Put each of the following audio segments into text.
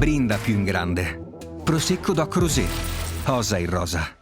brinda più in grande. Prosecco Doc Rosé, osa in rosa.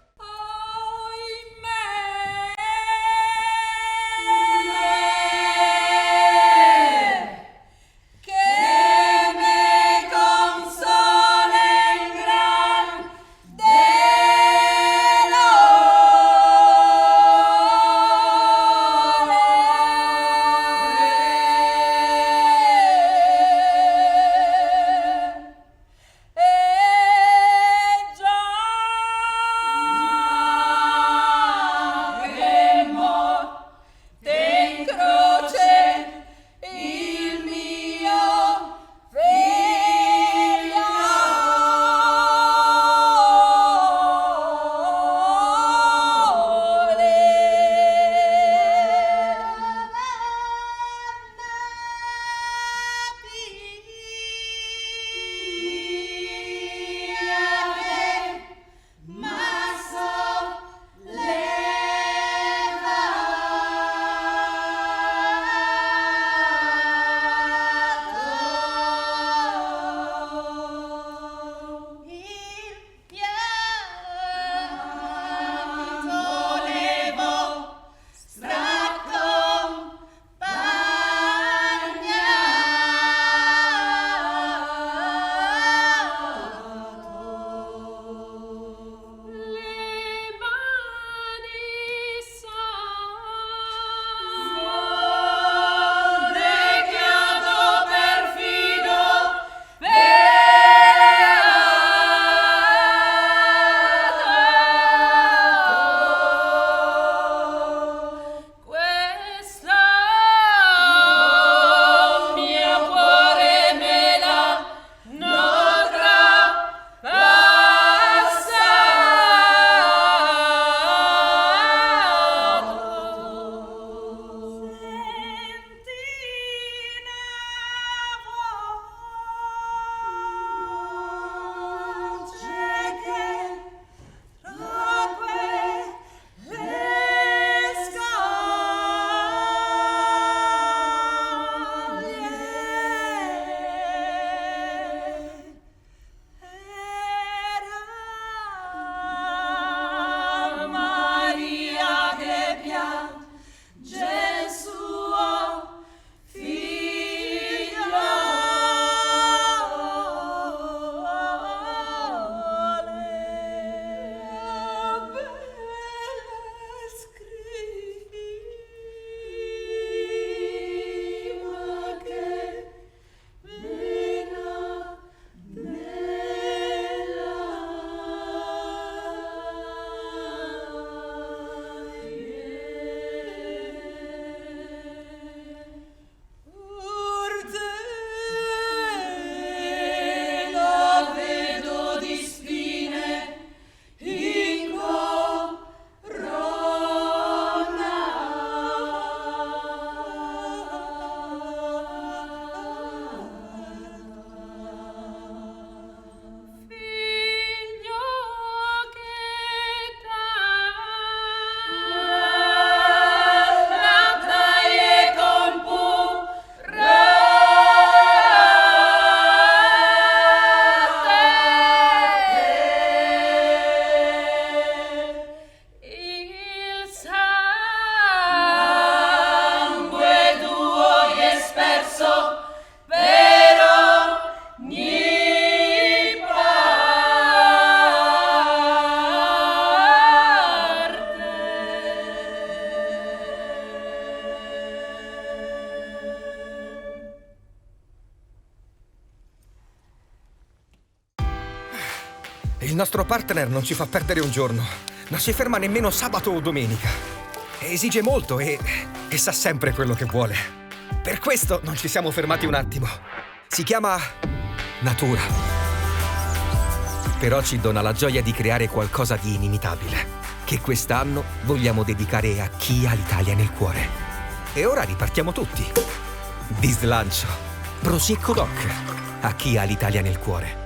Il nostro partner non ci fa perdere un giorno. Non si ferma nemmeno sabato o domenica. Esige molto e sa sempre quello che vuole. Per questo non ci siamo fermati un attimo. Si chiama natura. Però ci dona la gioia di creare qualcosa di inimitabile, che quest'anno vogliamo dedicare a chi ha l'Italia nel cuore. E ora ripartiamo tutti. Di slancio. Prosecco Doc. A chi ha l'Italia nel cuore.